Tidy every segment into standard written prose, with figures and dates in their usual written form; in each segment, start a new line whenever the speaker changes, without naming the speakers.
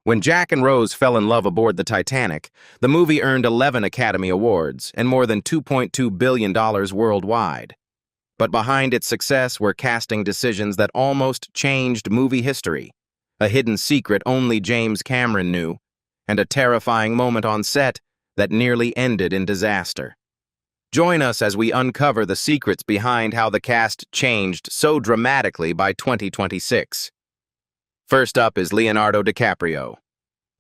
When Jack and Rose fell in love aboard the Titanic, the movie earned 11 Academy Awards and more than $2.2 billion worldwide. But behind its success were casting decisions that almost changed movie history, a hidden secret only James Cameron knew, and a terrifying moment on set that nearly ended in disaster. Join us as we uncover the secrets behind how the cast changed so dramatically by 2026. First up is Leonardo DiCaprio.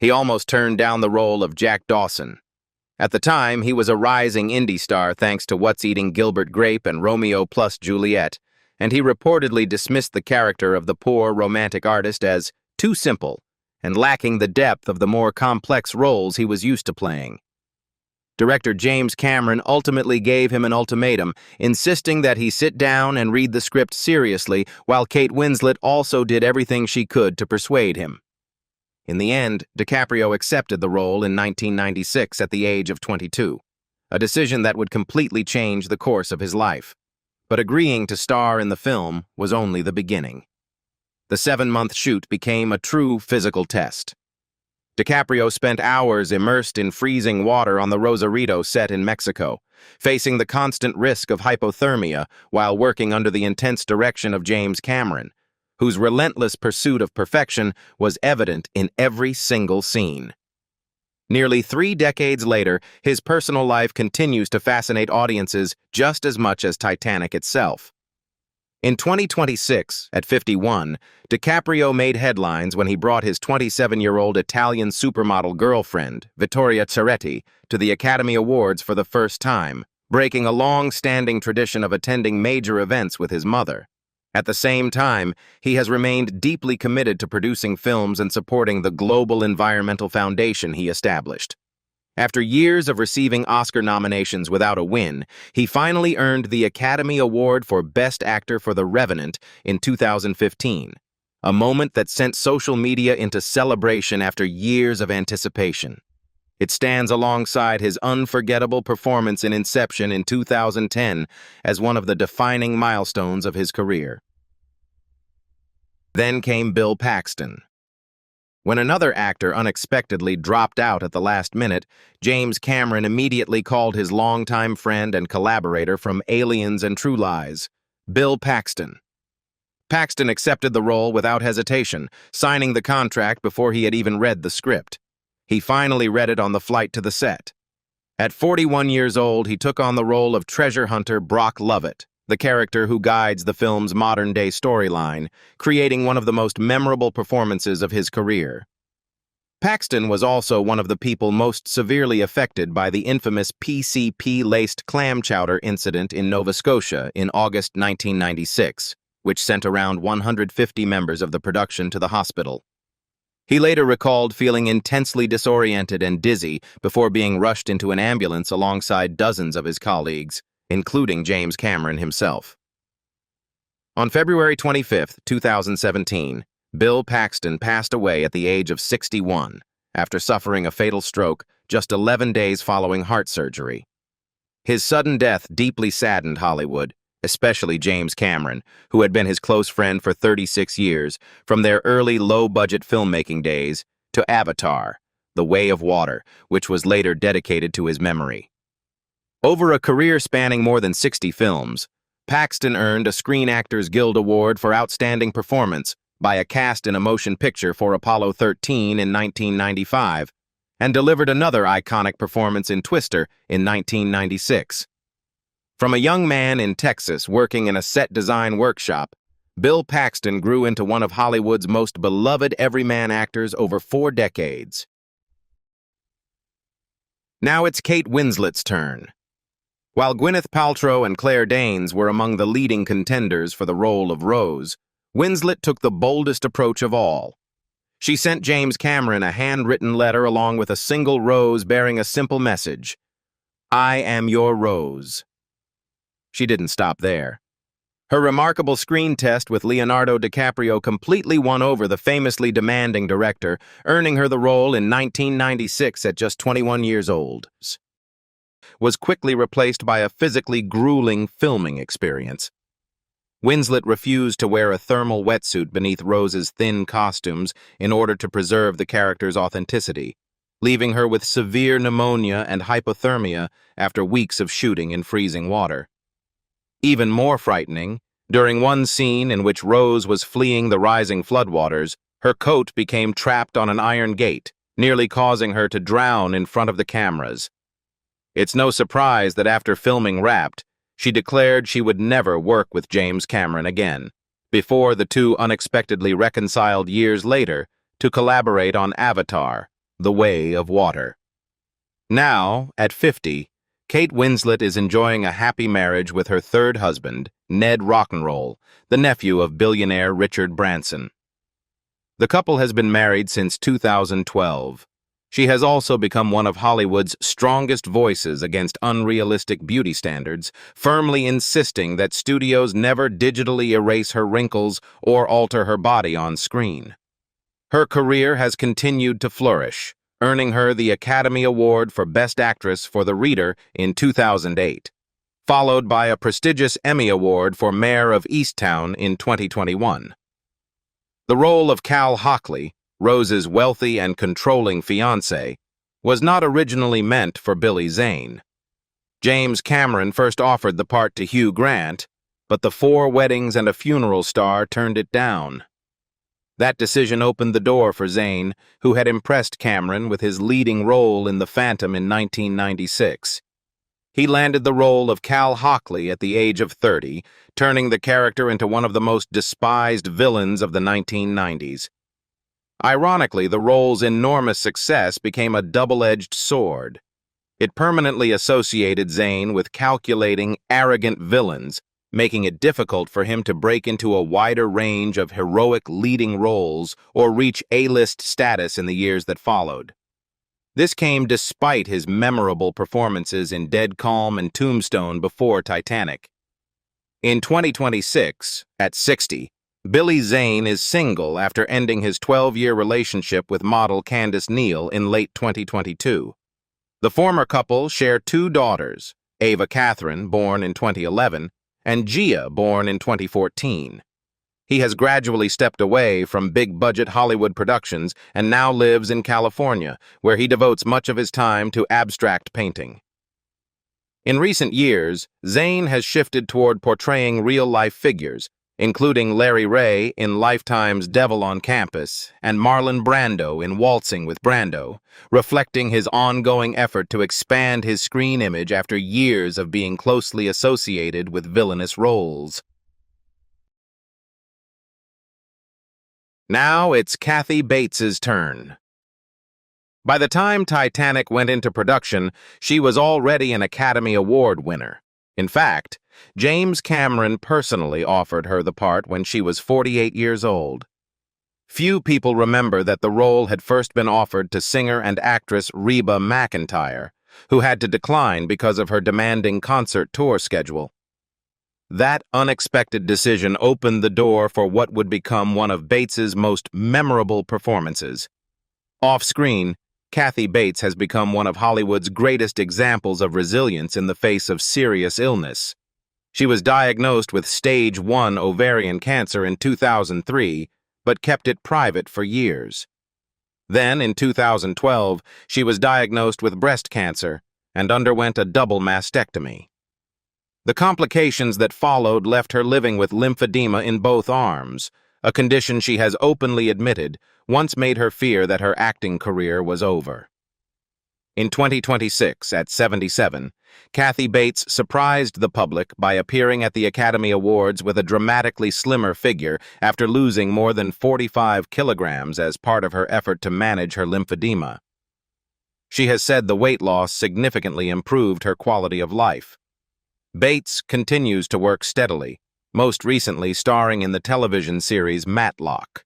He almost turned down the role of Jack Dawson. At the time, he was a rising indie star thanks to What's Eating Gilbert Grape and Romeo plus Juliet, and he reportedly dismissed the character of the poor romantic artist as too simple and lacking the depth of the more complex roles he was used to playing. Director James Cameron ultimately gave him an ultimatum, insisting that he sit down and read the script seriously, while Kate Winslet also did everything she could to persuade him. In the end, DiCaprio accepted the role in 1996 at the age of 22, a decision that would completely change the course of his life. But agreeing to star in the film was only the beginning. The 7-month shoot became a true physical test. DiCaprio spent hours immersed in freezing water on the Rosarito set in Mexico, facing the constant risk of hypothermia while working under the intense direction of James Cameron, whose relentless pursuit of perfection was evident in every single scene. Nearly 3 decades later, his personal life continues to fascinate audiences just as much as Titanic itself. In 2026, at 51, DiCaprio made headlines when he brought his 27-year-old Italian supermodel girlfriend, Vittoria Ceretti, to the Academy Awards for the first time, breaking a long-standing tradition of attending major events with his mother. At the same time, he has remained deeply committed to producing films and supporting the global environmental foundation he established. After years of receiving Oscar nominations without a win, he finally earned the Academy Award for Best Actor for The Revenant in 2015, a moment that sent social media into celebration after years of anticipation. It stands alongside his unforgettable performance in Inception in 2010 as one of the defining milestones of his career. Then came Bill Paxton. When another actor unexpectedly dropped out at the last minute, James Cameron immediately called his longtime friend and collaborator from Aliens and True Lies, Bill Paxton. Paxton accepted the role without hesitation, signing the contract before he had even read the script. He finally read it on the flight to the set. At 41 years old, he took on the role of treasure hunter Brock Lovett, the character who guides the film's modern-day storyline, creating one of the most memorable performances of his career. Paxton was also one of the people most severely affected by the infamous PCP-laced clam chowder incident in Nova Scotia in August 1996, which sent around 150 members of the production to the hospital. He later recalled feeling intensely disoriented and dizzy before being rushed into an ambulance alongside dozens of his colleagues, including James Cameron himself. On February 25, 2017, Bill Paxton passed away at the age of 61 after suffering a fatal stroke just 11 days following heart surgery. His sudden death deeply saddened Hollywood, especially James Cameron, who had been his close friend for 36 years, from their early low-budget filmmaking days to Avatar, The Way of Water, which was later dedicated to his memory. Over a career spanning more than 60 films, Paxton earned a Screen Actors Guild Award for Outstanding Performance by a cast in a motion picture for Apollo 13 in 1995, and delivered another iconic performance in Twister in 1996. From a young man in Texas working in a set design workshop, Bill Paxton grew into one of Hollywood's most beloved everyman actors over 4 decades. Now it's Kate Winslet's turn. While Gwyneth Paltrow and Claire Danes were among the leading contenders for the role of Rose, Winslet took the boldest approach of all. She sent James Cameron a handwritten letter along with a single rose bearing a simple message: "I am your Rose." She didn't stop there. Her remarkable screen test with Leonardo DiCaprio completely won over the famously demanding director, earning her the role in 1996 at just 21 years old. Was quickly replaced by a physically grueling filming experience. Winslet refused to wear a thermal wetsuit beneath Rose's thin costumes in order to preserve the character's authenticity, leaving her with severe pneumonia and hypothermia after weeks of shooting in freezing water. Even more frightening, during one scene in which Rose was fleeing the rising floodwaters, her coat became trapped on an iron gate, nearly causing her to drown in front of the cameras. It's no surprise that after filming Wrapped, she declared she would never work with James Cameron again, before the two unexpectedly reconciled years later to collaborate on Avatar, The Way of Water. Now, at 50, Kate Winslet is enjoying a happy marriage with her third husband, Ned Rock'n'Roll, the nephew of billionaire Richard Branson. The couple has been married since 2012. She has also become one of Hollywood's strongest voices against unrealistic beauty standards, firmly insisting that studios never digitally erase her wrinkles or alter her body on screen. Her career has continued to flourish, earning her the Academy Award for Best Actress for The Reader in 2008, followed by a prestigious Emmy Award for Mayor of Easttown in 2021. The role of Cal Hockley, Rose's wealthy and controlling fiancé, was not originally meant for Billy Zane. James Cameron first offered the part to Hugh Grant, but the 4 Weddings and a Funeral star turned it down. That decision opened the door for Zane, who had impressed Cameron with his leading role in The Phantom in 1996. He landed the role of Cal Hockley at the age of 30, turning the character into one of the most despised villains of the 1990s. Ironically, the role's enormous success became a double-edged sword. It permanently associated Zane with calculating, arrogant villains, making it difficult for him to break into a wider range of heroic leading roles or reach A-list status in the years that followed. This came despite his memorable performances in Dead Calm and Tombstone before Titanic. In 2026, at 60, Billy Zane is single after ending his 12-year relationship with model Candace Neal in late 2022. The former couple share 2 daughters, Ava Catherine, born in 2011, and Gia, born in 2014. He has gradually stepped away from big-budget Hollywood productions and now lives in California, where he devotes much of his time to abstract painting. In recent years, Zane has shifted toward portraying real-life figures, including Larry Ray in Lifetime's Devil on Campus and Marlon Brando in Waltzing with Brando, reflecting his ongoing effort to expand his screen image after years of being closely associated with villainous roles. Now it's Kathy Bates's turn. By the time Titanic went into production, she was already an Academy Award winner. In fact, James Cameron personally offered her the part when she was 48 years old. Few people remember that the role had first been offered to singer and actress Reba McEntire, who had to decline because of her demanding concert tour schedule. That unexpected decision opened the door for what would become one of Bates's most memorable performances. Off-screen, Kathy Bates has become one of Hollywood's greatest examples of resilience in the face of serious illness. She was diagnosed with stage 1 ovarian cancer in 2003, but kept it private for years. Then, in 2012, she was diagnosed with breast cancer and underwent a double mastectomy. The complications that followed left her living with lymphedema in both arms, a condition she has openly admitted once made her fear that her acting career was over. In 2026, at 77, Kathy Bates surprised the public by appearing at the Academy Awards with a dramatically slimmer figure after losing more than 45 kilograms as part of her effort to manage her lymphedema. She has said the weight loss significantly improved her quality of life. Bates continues to work steadily, most recently starring in the television series Matlock.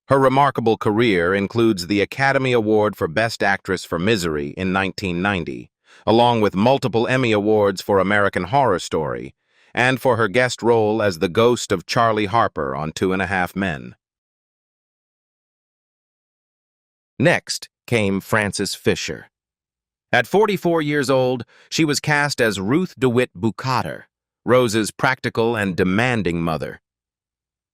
Her remarkable career includes the Academy Award for Best Actress for Misery in 1990, along with multiple Emmy Awards for American Horror Story, and for her guest role as the ghost of Charlie Harper on 2.5 Men. Next came Frances Fisher. At 44 years old, she was cast as Ruth DeWitt Bukater, Rose's practical and demanding mother.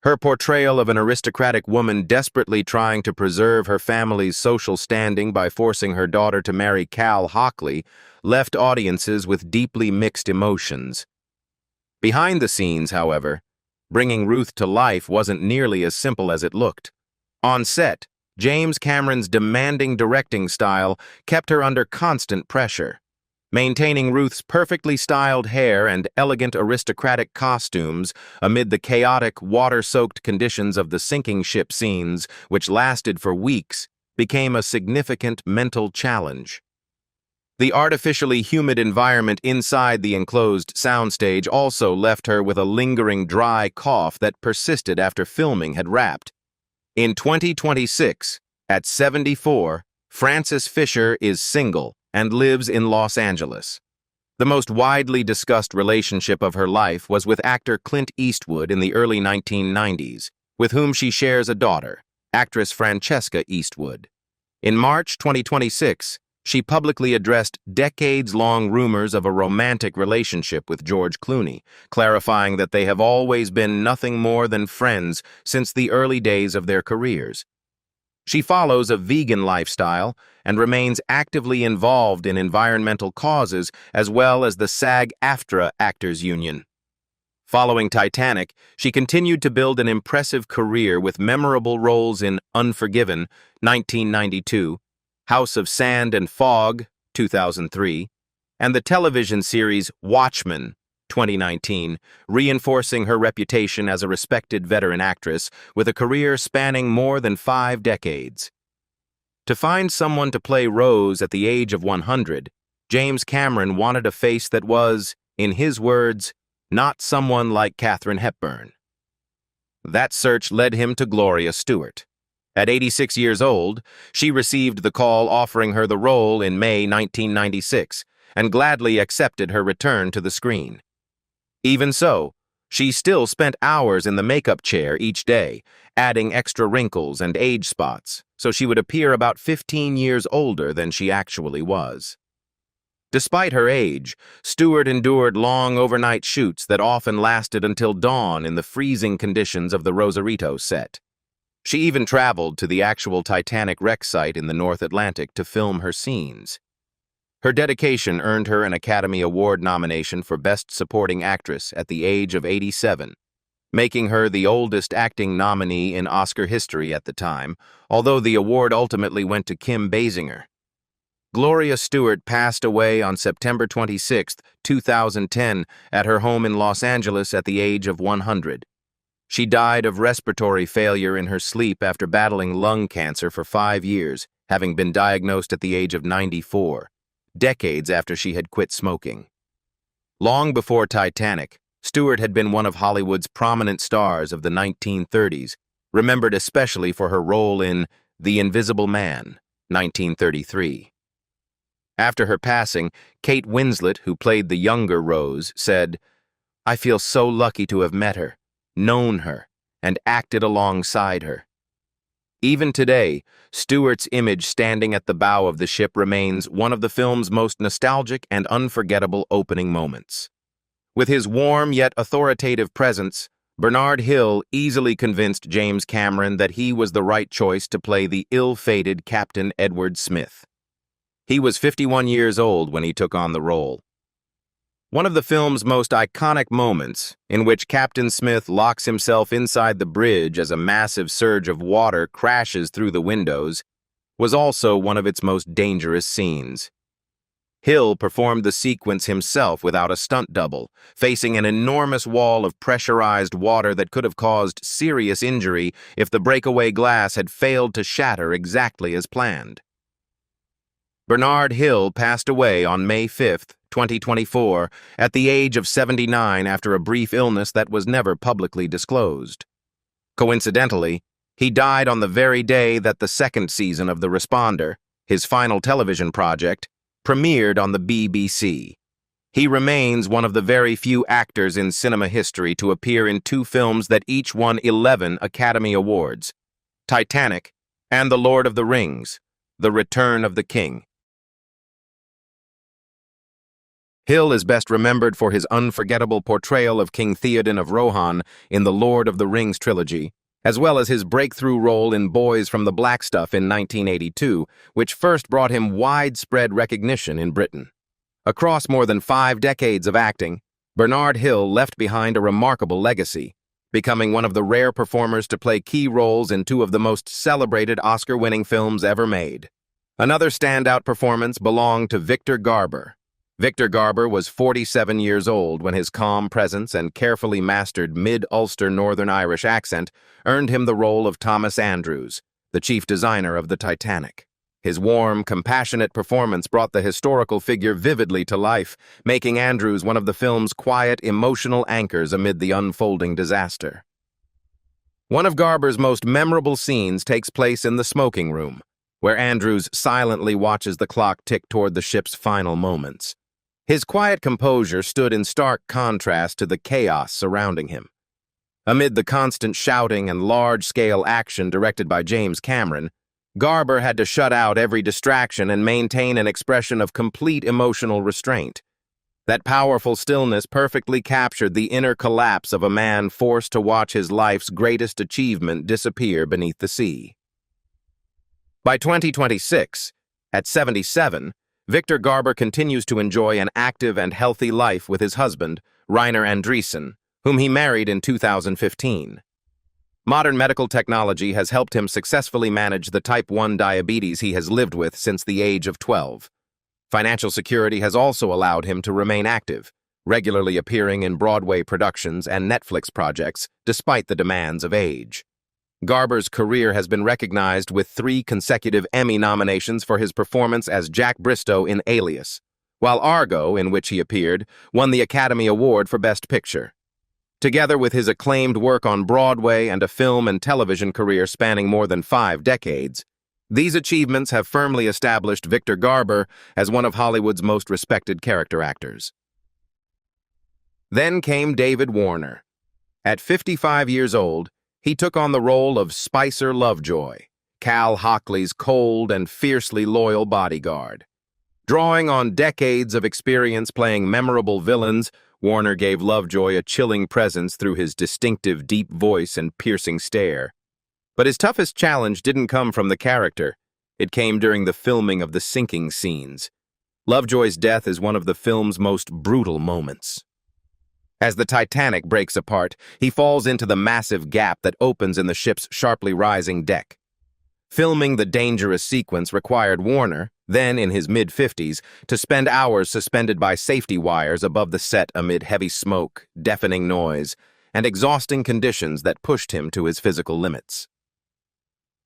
Her portrayal of an aristocratic woman desperately trying to preserve her family's social standing by forcing her daughter to marry Cal Hockley left audiences with deeply mixed emotions. Behind the scenes, however, bringing Ruth to life wasn't nearly as simple as it looked. On set, James Cameron's demanding directing style kept her under constant pressure. Maintaining Ruth's perfectly styled hair and elegant aristocratic costumes amid the chaotic, water-soaked conditions of the sinking ship scenes, which lasted for weeks, became a significant mental challenge. The artificially humid environment inside the enclosed soundstage also left her with a lingering dry cough that persisted after filming had wrapped. In 2026, at 74, Frances Fisher is single and lives in Los Angeles. The most widely discussed relationship of her life was with actor Clint Eastwood in the early 1990s, with whom she shares a daughter, actress Francesca Eastwood. In March 2026, she publicly addressed decades-long rumors of a romantic relationship with George Clooney, clarifying that they have always been nothing more than friends since the early days of their careers. She follows a vegan lifestyle and remains actively involved in environmental causes as well as the SAG-AFTRA Actors Union. Following Titanic, she continued to build an impressive career with memorable roles in Unforgiven, 1992, House of Sand and Fog, 2003, and the television series Watchmen, 2019, reinforcing her reputation as a respected veteran actress with a career spanning more than 5 decades. To find someone to play Rose at the age of 100, James Cameron wanted a face that was, in his words, not someone like Katharine Hepburn. That search led him to Gloria Stewart. At 86 years old, she received the call offering her the role in May 1996 and gladly accepted her return to the screen. Even so, she still spent hours in the makeup chair each day, adding extra wrinkles and age spots, so she would appear about 15 years older than she actually was. Despite her age, Stewart endured long overnight shoots that often lasted until dawn in the freezing conditions of the Rosarito set. She even traveled to the actual Titanic wreck site in the North Atlantic to film her scenes. Her dedication earned her an Academy Award nomination for Best Supporting Actress at the age of 87, making her the oldest acting nominee in Oscar history at the time, although the award ultimately went to Kim Basinger. Gloria Stewart passed away on September 26, 2010, at her home in Los Angeles at the age of 100. She died of respiratory failure in her sleep after battling lung cancer for 5 years, having been diagnosed at the age of 94. Decades after she had quit smoking. Long before Titanic, Stewart had been one of Hollywood's prominent stars of the 1930s, remembered especially for her role in The Invisible Man, 1933. After her passing, Kate Winslet, who played the younger Rose, said, "I feel so lucky to have met her, known her, and acted alongside her." Even today, Stewart's image standing at the bow of the ship remains one of the film's most nostalgic and unforgettable opening moments. With his warm yet authoritative presence, Bernard Hill easily convinced James Cameron that he was the right choice to play the ill-fated Captain Edward Smith. He was 51 years old when he took on the role. One of the film's most iconic moments, in which Captain Smith locks himself inside the bridge as a massive surge of water crashes through the windows, was also one of its most dangerous scenes. Hill performed the sequence himself without a stunt double, facing an enormous wall of pressurized water that could have caused serious injury if the breakaway glass had failed to shatter exactly as planned. Bernard Hill passed away on May 5, 2024, at the age of 79 after a brief illness that was never publicly disclosed. Coincidentally, he died on the very day that the second season of The Responder, his final television project, premiered on the BBC. He remains one of the very few actors in cinema history to appear in 2 films that each won 11 Academy Awards: Titanic and The Lord of the Rings, The Return of the King. Hill is best remembered for his unforgettable portrayal of King Theoden of Rohan in the Lord of the Rings trilogy, as well as his breakthrough role in Boys from the Blackstuff in 1982, which first brought him widespread recognition in Britain. Across more than 5 decades of acting, Bernard Hill left behind a remarkable legacy, becoming one of the rare performers to play key roles in 2 of the most celebrated Oscar-winning films ever made. Another standout performance belonged to Victor Garber. Victor Garber was 47 years old when his calm presence and carefully mastered mid-Ulster Northern Irish accent earned him the role of Thomas Andrews, the chief designer of the Titanic. His warm, compassionate performance brought the historical figure vividly to life, making Andrews one of the film's quiet, emotional anchors amid the unfolding disaster. One of Garber's most memorable scenes takes place in the smoking room, where Andrews silently watches the clock tick toward the ship's final moments. His quiet composure stood in stark contrast to the chaos surrounding him. Amid the constant shouting and large-scale action directed by James Cameron, Garber had to shut out every distraction and maintain an expression of complete emotional restraint. That powerful stillness perfectly captured the inner collapse of a man forced to watch his life's greatest achievement disappear beneath the sea. By 2026, at 77, Victor Garber continues to enjoy an active and healthy life with his husband, Reiner Andreessen, whom he married in 2015. Modern medical technology has helped him successfully manage the type 1 diabetes he has lived with since the age of 12. Financial security has also allowed him to remain active, regularly appearing in Broadway productions and Netflix projects despite the demands of age. Garber's career has been recognized with 3 consecutive Emmy nominations for his performance as Jack Bristow in Alias, while Argo, in which he appeared, won the Academy Award for Best Picture. Together with his acclaimed work on Broadway and a film and television career spanning more than 5 decades, these achievements have firmly established Victor Garber as one of Hollywood's most respected character actors. Then came David Warner. At 55 years old, he took on the role of Spicer Lovejoy, Cal Hockley's cold and fiercely loyal bodyguard. Drawing on decades of experience playing memorable villains, Warner gave Lovejoy a chilling presence through his distinctive deep voice and piercing stare. But his toughest challenge didn't come from the character. It came during the filming of the sinking scenes. Lovejoy's death is one of the film's most brutal moments. As the Titanic breaks apart, he falls into the massive gap that opens in the ship's sharply rising deck. Filming the dangerous sequence required Warner, then in his mid-50s, to spend hours suspended by safety wires above the set amid heavy smoke, deafening noise, and exhausting conditions that pushed him to his physical limits.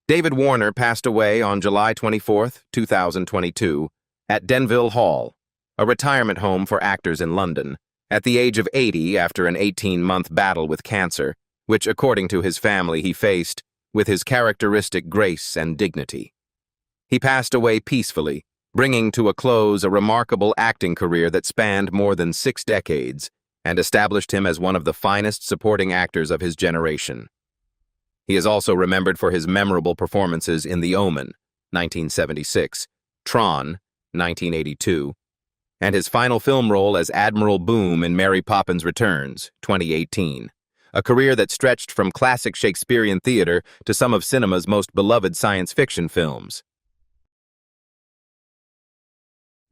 David Warner passed away on July 24, 2022, at Denville Hall, a retirement home for actors in London, at the age of 80 after an 18-month battle with cancer, which, according to his family, he faced with his characteristic grace and dignity. He passed away peacefully, bringing to a close a remarkable acting career that spanned more than 6 decades and established him as one of the finest supporting actors of his generation. He is also remembered for his memorable performances in The Omen, 1976, Tron, 1982, and his final film role as Admiral Boom in Mary Poppins Returns, 2018, a career that stretched from classic Shakespearean theater to some of cinema's most beloved science fiction films.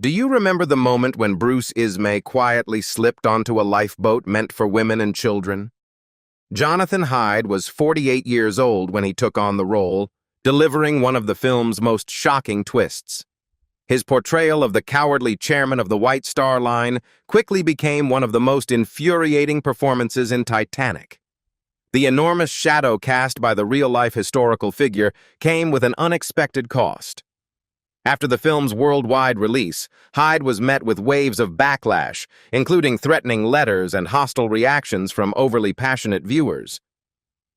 Do you remember the moment when Bruce Ismay quietly slipped onto a lifeboat meant for women and children? Jonathan Hyde was 48 years old when he took on the role, delivering one of the film's most shocking twists. His portrayal of the cowardly chairman of the White Star Line quickly became one of the most infuriating performances in Titanic. The enormous shadow cast by the real-life historical figure came with an unexpected cost. After the film's worldwide release, Hyde was met with waves of backlash, including threatening letters and hostile reactions from overly passionate viewers.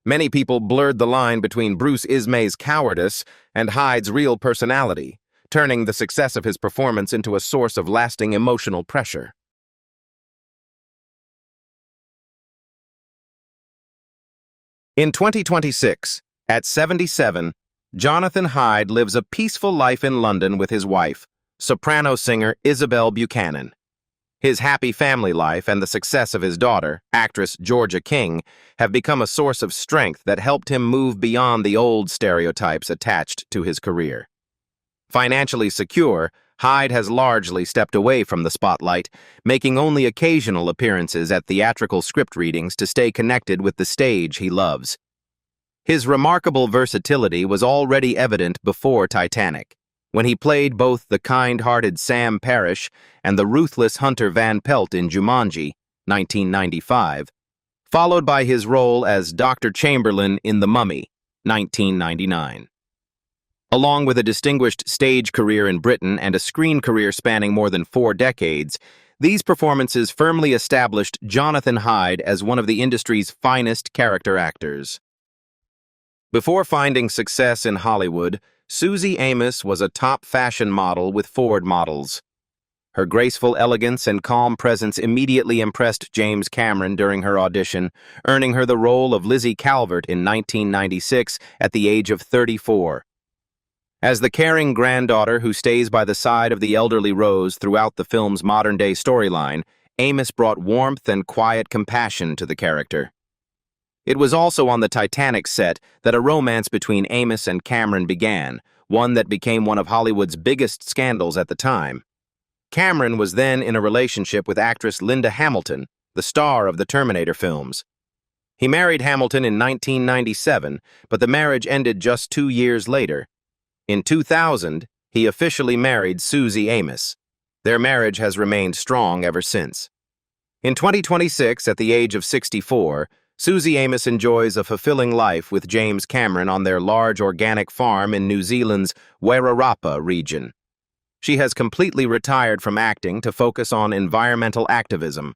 Many people blurred the line between Bruce Ismay's cowardice and Hyde's real personality, turning the success of his performance into a source of lasting emotional pressure. In 2026, at 77, Jonathan Hyde lives a peaceful life in London with his wife, soprano singer Isabel Buchanan. His happy family life and the success of his daughter, actress Georgia King, have become a source of strength that helped him move beyond the old stereotypes attached to his career. Financially secure, Hyde has largely stepped away from the spotlight, making only occasional appearances at theatrical script readings to stay connected with the stage he loves. His remarkable versatility was already evident before Titanic, when he played both the kind-hearted Sam Parrish and the ruthless Hunter Van Pelt in Jumanji, 1995, followed by his role as Dr. Chamberlain in The Mummy, 1999. Along with a distinguished stage career in Britain and a screen career spanning more than 4 decades, these performances firmly established Jonathan Hyde as one of the industry's finest character actors. Before finding success in Hollywood, Susie Amos was a top fashion model with Ford models. Her graceful elegance and calm presence immediately impressed James Cameron during her audition, earning her the role of Lizzie Calvert in 1996 at the age of 34. As the caring granddaughter who stays by the side of the elderly Rose throughout the film's modern-day storyline, Amos brought warmth and quiet compassion to the character. It was also on the Titanic set that a romance between Amos and Cameron began, one that became one of Hollywood's biggest scandals at the time. Cameron was then in a relationship with actress Linda Hamilton, the star of the Terminator films. He married Hamilton in 1997, but the marriage ended just 2 years later. In 2000, he officially married Susie Amos. Their marriage has remained strong ever since. In 2026, at the age of 64, Susie Amos enjoys a fulfilling life with James Cameron on their large organic farm in New Zealand's Wairarapa region. She has completely retired from acting to focus on environmental activism,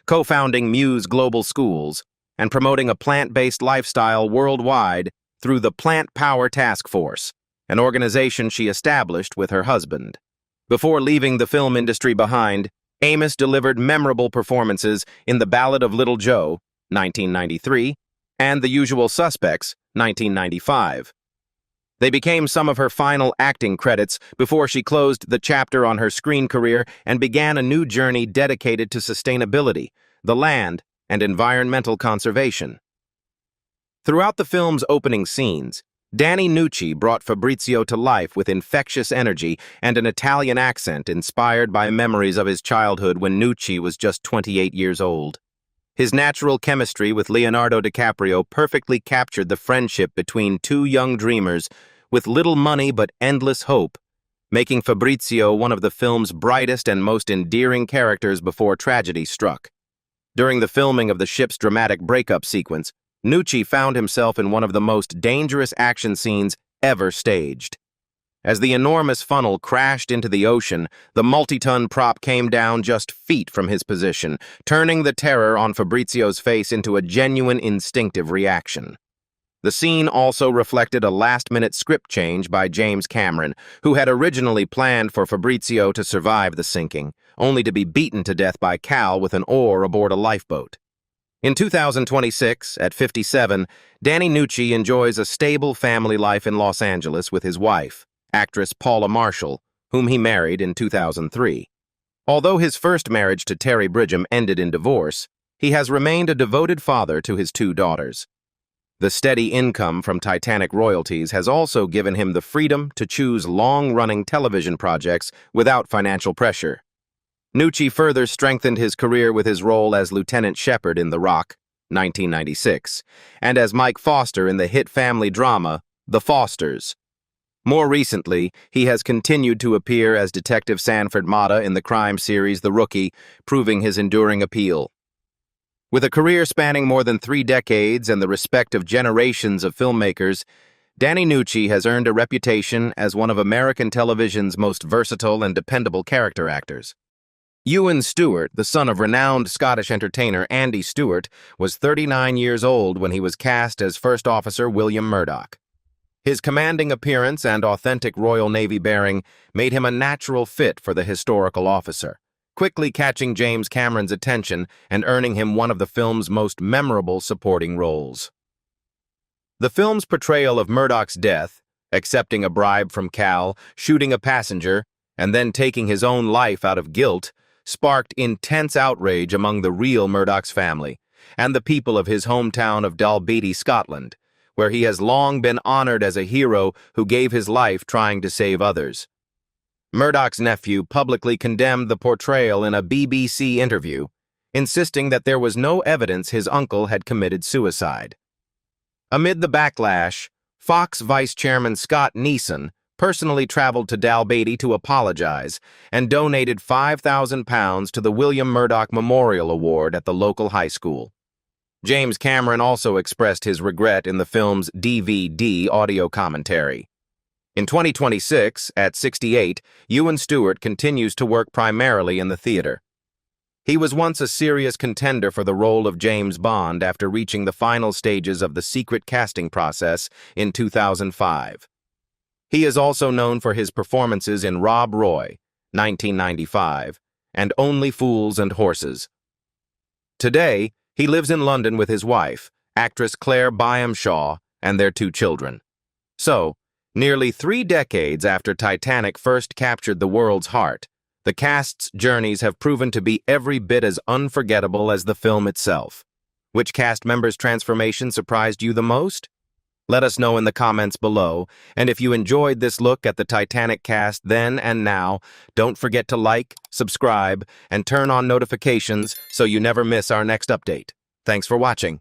co-founding Muse Global Schools, and promoting a plant-based lifestyle worldwide through the Plant Power Task Force, an organization she established with her husband. Before leaving the film industry behind, Amos delivered memorable performances in The Ballad of Little Joe, 1993, and The Usual Suspects, 1995. They became some of her final acting credits before she closed the chapter on her screen career and began a new journey dedicated to sustainability, the land, and environmental conservation. Throughout the film's opening scenes, Danny Nucci brought Fabrizio to life with infectious energy and an Italian accent inspired by memories of his childhood when Nucci was just 28 years old. His natural chemistry with Leonardo DiCaprio perfectly captured the friendship between two young dreamers with little money but endless hope, making Fabrizio one of the film's brightest and most endearing characters before tragedy struck. During the filming of the ship's dramatic breakup sequence, Nucci found himself in one of the most dangerous action scenes ever staged. As the enormous funnel crashed into the ocean, the multi-ton prop came down just feet from his position, turning the terror on Fabrizio's face into a genuine instinctive reaction. The scene also reflected a last-minute script change by James Cameron, who had originally planned for Fabrizio to survive the sinking, only to be beaten to death by Cal with an oar aboard a lifeboat. In 2026, at 57, Danny Nucci enjoys a stable family life in Los Angeles with his wife, actress Paula Marshall, whom he married in 2003. Although his first marriage to Terry Bridgham ended in divorce, he has remained a devoted father to his 2 daughters. The steady income from Titanic royalties has also given him the freedom to choose long-running television projects without financial pressure. Nucci further strengthened his career with his role as Lieutenant Shepard in The Rock, 1996, and as Mike Foster in the hit family drama, The Fosters. More recently, he has continued to appear as Detective Sanford Mata in the crime series The Rookie, proving his enduring appeal. With a career spanning more than 3 decades and the respect of generations of filmmakers, Danny Nucci has earned a reputation as one of American television's most versatile and dependable character actors. Ewan Stewart, the son of renowned Scottish entertainer Andy Stewart, was 39 years old when he was cast as First Officer William Murdoch. His commanding appearance and authentic Royal Navy bearing made him a natural fit for the historical officer, quickly catching James Cameron's attention and earning him one of the film's most memorable supporting roles. The film's portrayal of Murdoch's death, accepting a bribe from Cal, shooting a passenger, and then taking his own life out of guilt, sparked intense outrage among the real Murdoch's family and the people of his hometown of Dalbeattie, Scotland, where he has long been honored as a hero who gave his life trying to save others. Murdoch's nephew publicly condemned the portrayal in a BBC interview, insisting that there was no evidence his uncle had committed suicide. Amid the backlash, Fox Vice Chairman Scott Neeson personally traveled to Dalbeattie to apologize and donated £5,000 to the William Murdoch Memorial Award at the local high school. James Cameron also expressed his regret in the film's DVD audio commentary. In 2026, at 68, Ewan Stewart continues to work primarily in the theater. He was once a serious contender for the role of James Bond after reaching the final stages of the secret casting process in 2005. He is also known for his performances in Rob Roy, 1995, and Only Fools and Horses. Today, he lives in London with his wife, actress Claire Byam-Shaw, and their 2 children. So, nearly 3 decades after Titanic first captured the world's heart, the cast's journeys have proven to be every bit as unforgettable as the film itself. Which cast member's transformation surprised you the most? Let us know in the comments below, and if you enjoyed this look at the Titanic cast then and now, don't forget to like, subscribe, and turn on notifications so you never miss our next update. Thanks for watching.